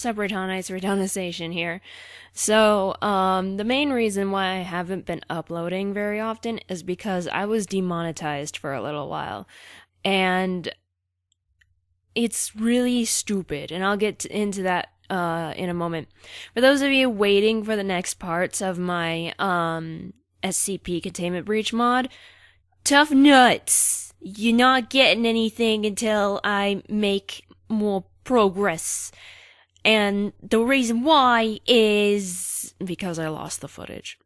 Reitannite's Reitannization here. So, the main reason why I haven't been uploading very often is because I was demonetized for a little while. And it's really stupid, and I'll get into that in a moment. For those of you waiting for the next parts of my SCP Containment Breach mod, tough nuts! You're not getting anything until I make more progress. And the reason why is because I lost the footage.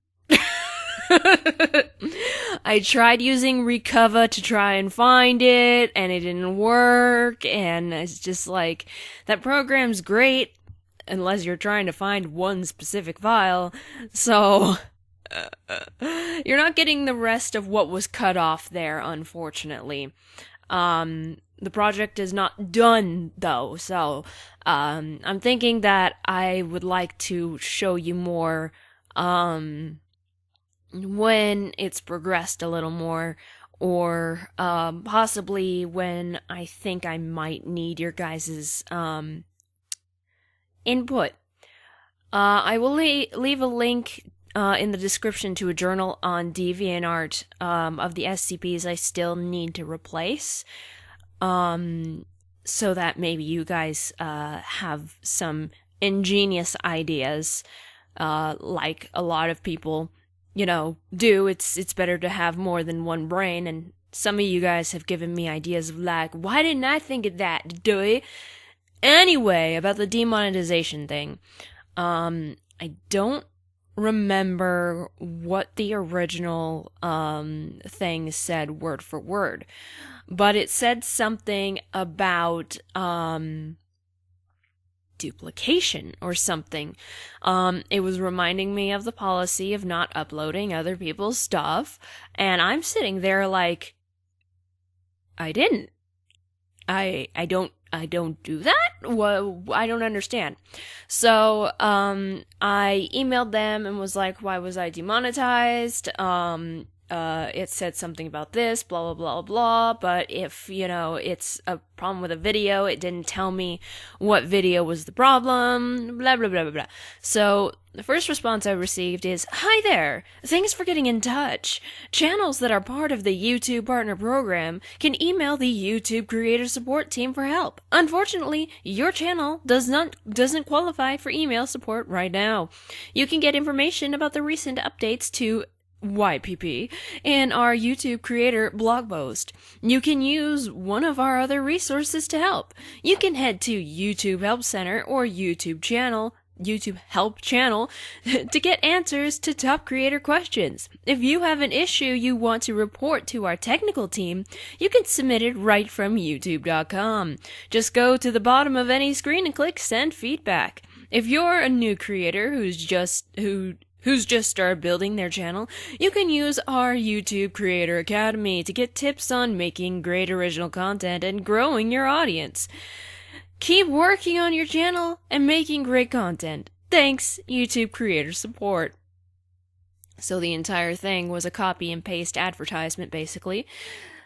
I tried using Recover to try and find it, and it didn't work, and it's just like, that program's great, unless you're trying to find one specific file, so you're not getting the rest of what was cut off there, unfortunately. The project is not done, though, so I'm thinking that I would like to show you more when it's progressed a little more, or possibly when I think I might need your guys' input. I will leave a link in the description to a journal on DeviantArt of the SCPs I still need to replace, so that maybe you guys have some ingenious ideas, like a lot of people, do. It's better to have more than one brain, and some of you guys have given me ideas of like, why didn't I think of that to do it? Anyway, about the demonetization thing, I don't remember what the original thing said word for word, but it said something about duplication or something. It was reminding me of the policy of not uploading other people's stuff, and I'm sitting there like, I didn't. I don't do that? Well, I don't understand. So, I emailed them and was like, why was I demonetized? It said something about this, blah, blah, blah, blah, but if, it's a problem with a video, it didn't tell me what video was the problem, blah, blah, blah, blah, blah. So, the first response I received is, hi there, thanks for getting in touch. Channels that are part of the YouTube Partner Program can email the YouTube Creator Support Team for help. Unfortunately, your channel doesn't qualify for email support right now. You can get information about the recent updates to YPP in our YouTube creator blog post. You can use one of our other resources to help. You can head to YouTube Help Center or YouTube Help Channel to get answers to top creator questions. If you have an issue you want to report to our technical team, you can submit it right from youtube.com. Just go to the bottom of any screen and click Send Feedback. If you're a new creator who's just started building their channel, you can use our YouTube Creator Academy to get tips on making great original content and growing your audience. Keep working on your channel and making great content. Thanks, YouTube Creator Support. So the entire thing was a copy and paste advertisement, basically.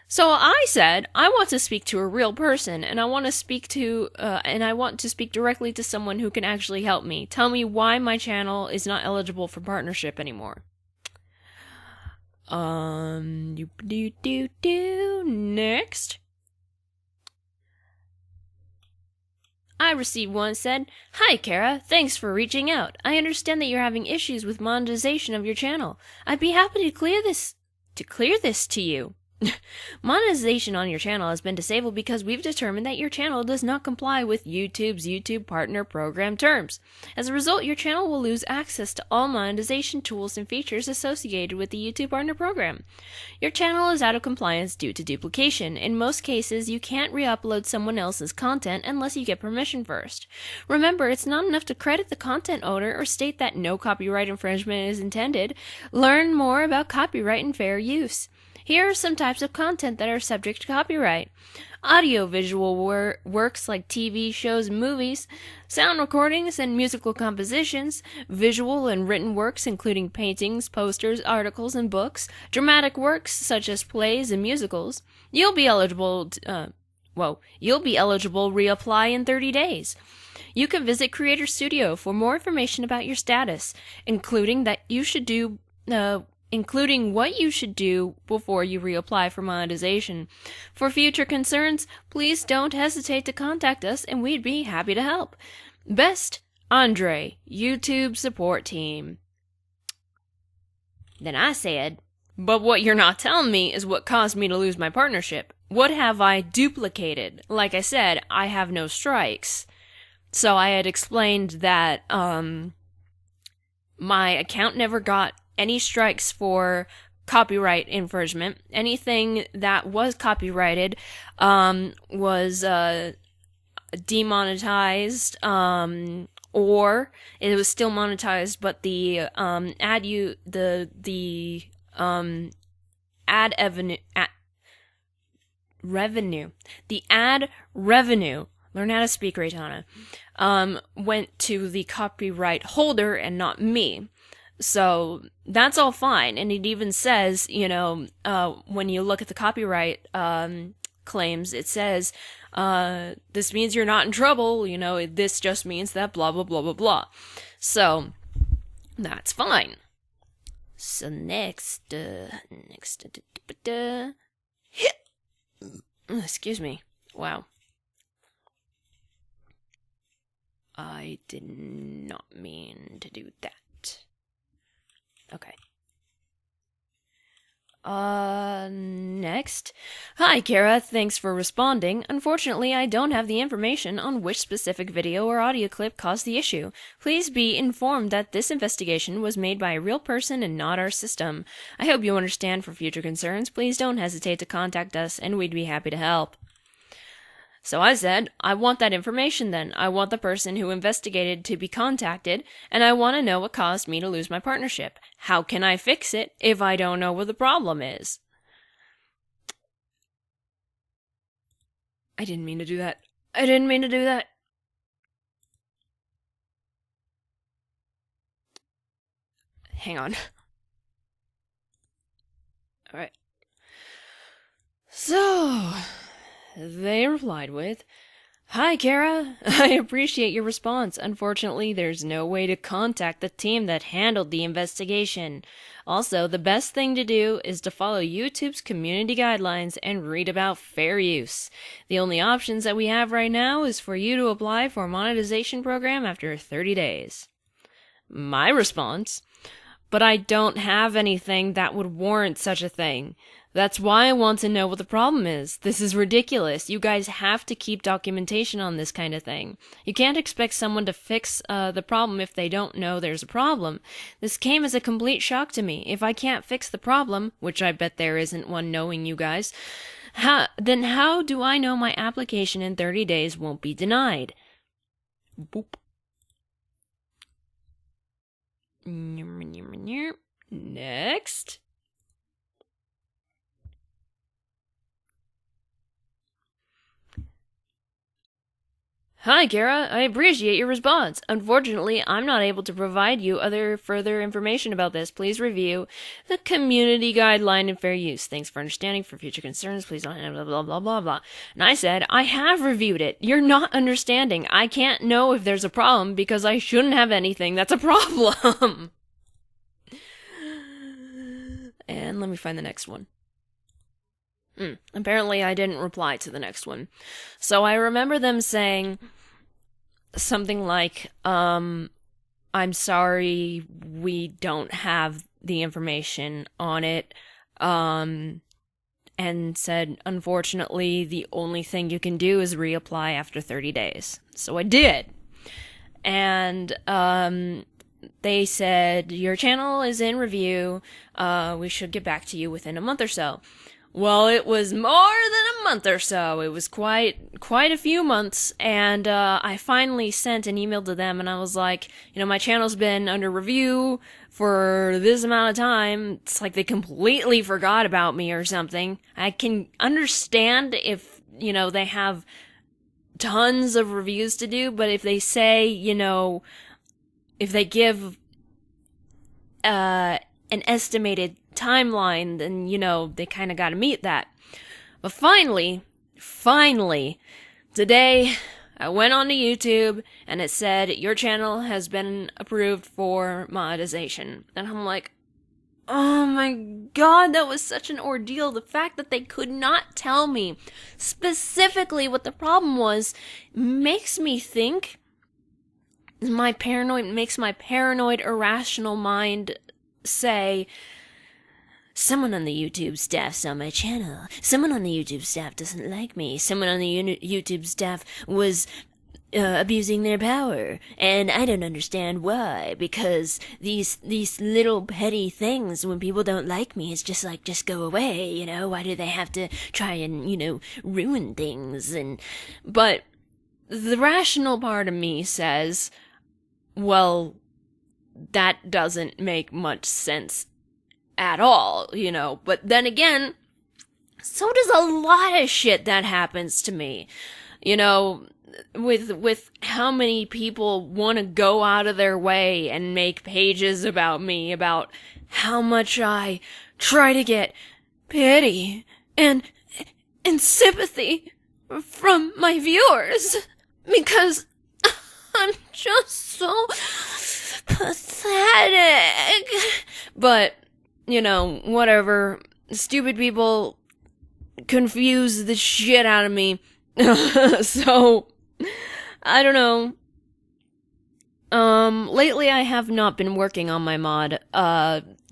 So I said, I want to speak to a real person, and I want to speak directly to someone who can actually help me. Tell me why my channel is not eligible for partnership anymore. Next. I received one that said, hi Kara, thanks for reaching out. I understand that you're having issues with monetization of your channel. I'd be happy to clear this to you. Monetization on your channel has been disabled because we've determined that your channel does not comply with YouTube's YouTube Partner Program terms. As a result, your channel will lose access to all monetization tools and features associated with the YouTube Partner Program. Your channel is out of compliance due to duplication. In most cases, you can't re-upload someone else's content unless you get permission first. Remember, it's not enough to credit the content owner or state that no copyright infringement is intended. Learn more about copyright and fair use. Here are some types of content that are subject to copyright. Audio-visual works like TV shows and movies, sound recordings and musical compositions, visual and written works including paintings, posters, articles, and books, dramatic works such as plays and musicals. You'll be eligible reapply in 30 days. You can visit Creator Studio for more information about your status, including what you should do before you reapply for monetization. For future concerns, please don't hesitate to contact us and we'd be happy to help. Best, Andre, YouTube support team. Then I said, but what you're not telling me is what caused me to lose my partnership. What have I duplicated? Like I said, I have no strikes. So I had explained that my account never got any strikes for copyright infringement. Anything that was copyrighted was demonetized, or it was still monetized, but the ad revenue, learn how to speak, Reitanna, went to the copyright holder and not me. So that's all fine. And it even says, when you look at the copyright claims, it says, this means you're not in trouble, this just means that blah, blah, blah, blah, blah. So that's fine. So next, excuse me. Wow. I did not mean to do that. Okay. Next. Hi, Kara. Thanks for responding. Unfortunately, I don't have the information on which specific video or audio clip caused the issue. Please be informed that this investigation was made by a real person and not our system. I hope you understand. For future concerns, please don't hesitate to contact us, and we'd be happy to help. So I said, I want that information then. I want the person who investigated to be contacted, and I want to know what caused me to lose my partnership. How can I fix it if I don't know what the problem is? I didn't mean to do that. Hang on. Alright. So, they replied with, Hi, Kara. I appreciate your response. Unfortunately, there's no way to contact the team that handled the investigation. Also, the best thing to do is to follow YouTube's community guidelines and read about fair use. The only options that we have right now is for you to apply for a monetization program after 30 days. My response, but I don't have anything that would warrant such a thing. That's why I want to know what the problem is. This is ridiculous. You guys have to keep documentation on this kind of thing. You can't expect someone to fix the problem if they don't know there's a problem. This came as a complete shock to me. If I can't fix the problem, which I bet there isn't one knowing you guys, then how do I know my application in 30 days won't be denied? Boop. Next. Hi, Kara. I appreciate your response. Unfortunately, I'm not able to provide you further information about this. Please review the community guideline and fair use. Thanks for understanding. For future concerns, please don't blah, blah, blah, blah, blah. And I said, I have reviewed it. You're not understanding. I can't know if there's a problem because I shouldn't have anything that's a problem. And let me find the next one. Apparently I didn't reply to the next one. So I remember them saying something like, I'm sorry, we don't have the information on it, and said, unfortunately, the only thing you can do is reapply after 30 days. So I did. And, they said, your channel is in review, we should get back to you within a month or so. Well, it was more than a month or so. It was quite a few months, and I finally sent an email to them, and I was like, my channel's been under review for this amount of time. It's like they completely forgot about me or something. I can understand if, they have tons of reviews to do, but if they say, if they give an estimated timeline, then, they kind of got to meet that. But finally, today, I went onto YouTube and it said, your channel has been approved for monetization. And I'm like, oh my god, that was such an ordeal. The fact that they could not tell me specifically what the problem was makes me think, makes my paranoid, irrational mind say, someone on the YouTube staff's on my channel. Someone on the YouTube staff doesn't like me. Someone on the YouTube staff was abusing their power, and I don't understand why, because these little petty things, when people don't like me, it's just like, just go away, you know? Why do they have to try and, you know, ruin things? But the rational part of me says, well, that doesn't make much sense at all, you know? But then again, so does a lot of shit that happens to me, you know? With how many people want to go out of their way and make pages about me, about how much I try to get pity and sympathy from my viewers, because I'm just so pathetic. But, you know, whatever. Stupid people confuse the shit out of me. So, I don't know. Lately I have not been working on my mod,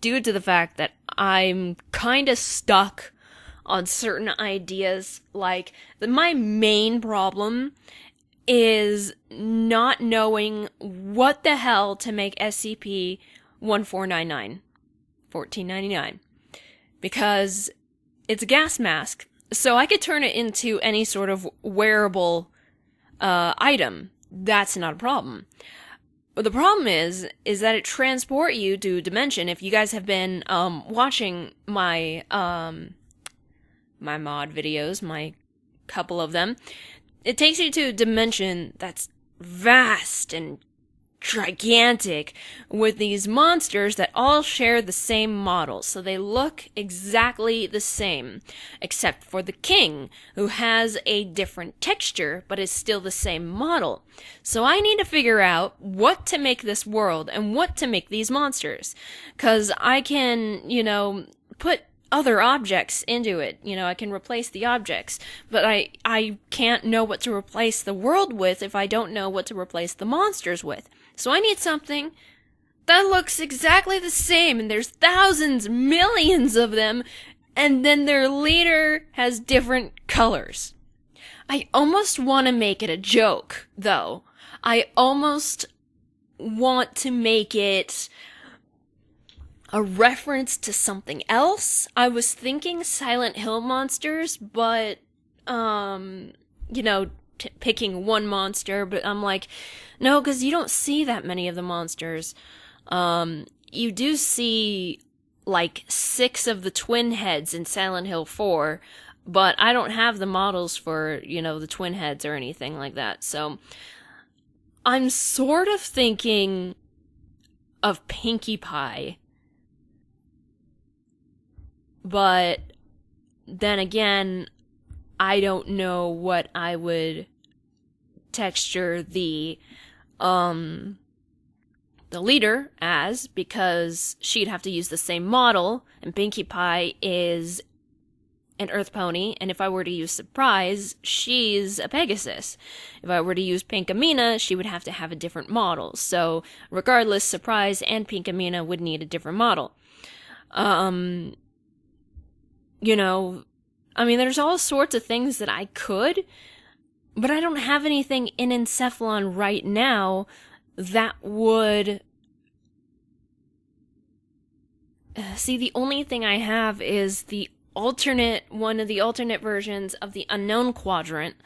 due to the fact that I'm kinda stuck on certain ideas. Like, my main problem is not knowing what the hell to make SCP-1499, $14.99, because it's a gas mask, so I could turn it into any sort of wearable item. That's not a problem. But the problem is that it transport you to dimension. If you guys have been watching my my mod videos, my couple of them, it takes you to a dimension that's vast and gigantic, with these monsters that all share the same model. So they look exactly the same, except for the king, who has a different texture, but is still the same model. So I need to figure out what to make this world and what to make these monsters. 'Cause I can, you know, put other objects into it. You know, I can replace the objects, but I can't know what to replace the world with if I don't know what to replace the monsters with. So I need something that looks exactly the same, and there's thousands, millions of them, and then their leader has different colors. I almost want to make it a joke, though. I almost want to make it a reference to something else. I was thinking Silent Hill monsters, but, you know, picking one monster, but I'm like, no, because you don't see that many of the monsters. You do see, like, 6 of the twin heads in Silent Hill 4, but I don't have the models for, you know, the twin heads or anything like that, so I'm sort of thinking of Pinkie Pie. But then again, I don't know what I would texture the leader as, because she'd have to use the same model, and Pinkie Pie is an Earth Pony, and if I were to use Surprise, she's a Pegasus. If I were to use Pinkamena, she would have to have a different model. So, regardless, Surprise and Pinkamena would need a different model. You know, I mean, there's all sorts of things that I could, but I don't have anything in Encephalon right now that would... See, the only thing I have is one of the alternate versions of the Unknown Quadrant,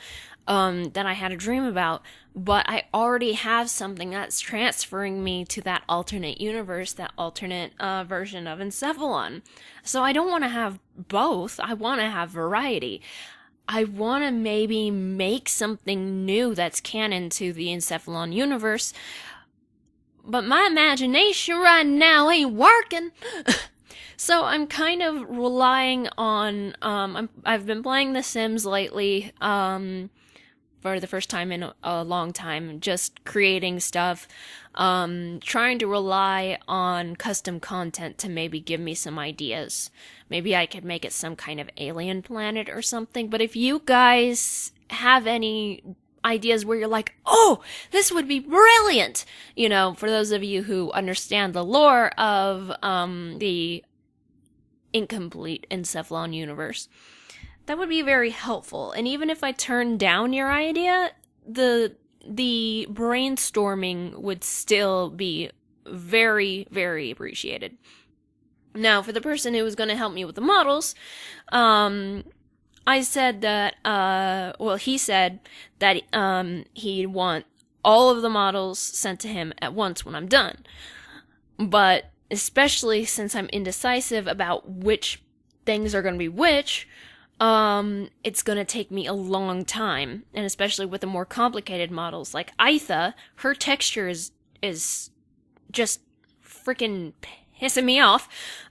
that I had a dream about, but I already have something that's transferring me to that alternate universe, that alternate version of Encephalon. So I don't want to have both. I want to have variety. I want to maybe make something new that's canon to the Encephalon universe, but my imagination right now ain't working. So I'm kind of relying on, I've been playing The Sims lately, for the first time in a long time, just creating stuff, trying to rely on custom content to maybe give me some ideas. Maybe I could make it some kind of alien planet or something, but if you guys have any ideas where you're like, oh, this would be brilliant, you know, for those of you who understand the lore of the incomplete Encephalon universe, that would be very helpful. And even if I turn down your idea, the brainstorming would still be very, very appreciated. Now, for the person who was going to help me with the models, I said that, he said that he'd want all of the models sent to him at once when I'm done. But especially since I'm indecisive about which things are going to be which, it's going to take me a long time. And especially with the more complicated models like Aitha, her texture is just freaking pissing me off.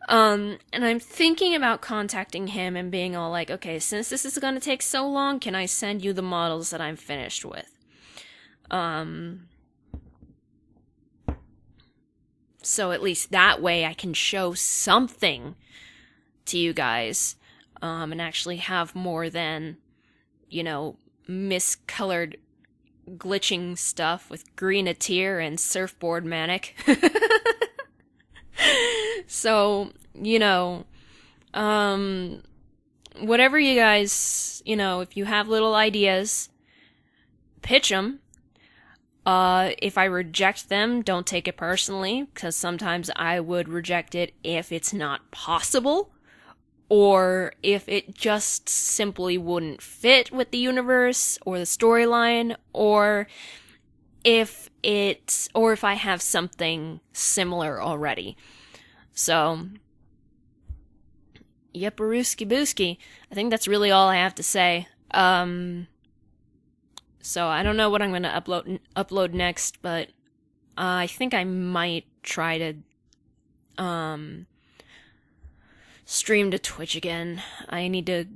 And I'm thinking about contacting him and being all like, okay, since this is going to take so long, can I send you the models that I'm finished with? So at least that way I can show something to you guys, and actually have more than, you know, miscolored glitching stuff with Greenateer and Surfboard Manic. So, you know, whatever you guys, you know, if you have little ideas, pitch them. If I reject them, don't take it personally, because sometimes I would reject it if it's not possible, or if it just simply wouldn't fit with the universe or the storyline, or if I have something similar already. So, yepperooski booski. I think that's really all I have to say. So I don't know what I'm going to upload next, but I think I might try to stream to Twitch again. I need to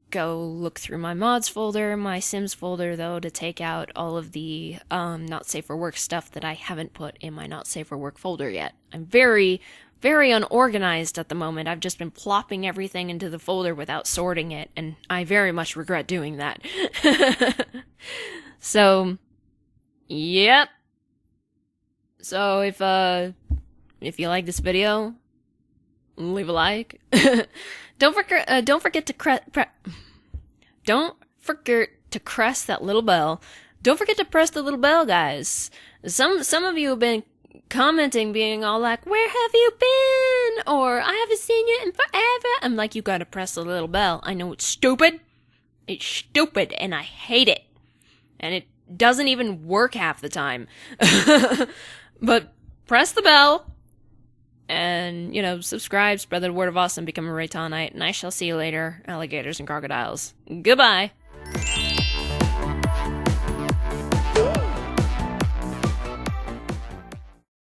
go look through my mods folder, my Sims folder, though, to take out all of the not safe for work stuff that I haven't put in my not safe for work folder yet. I'm very, very unorganized at the moment. I've just been plopping everything into the folder without sorting it, and I very much regret doing that. So, yep. So if you like this video, leave a like. Don't forget to press that little bell. Don't forget to press the little bell, guys. Some of you have been commenting, being all like, "Where have you been?" or "I haven't seen you in forever." I'm like, you gotta press the little bell. I know it's stupid. It's stupid, and I hate it. And it doesn't even work half the time. But press the bell. And, you know, subscribe, spread the word of awesome, become a Reitannite, and I shall see you later, alligators and crocodiles. Goodbye!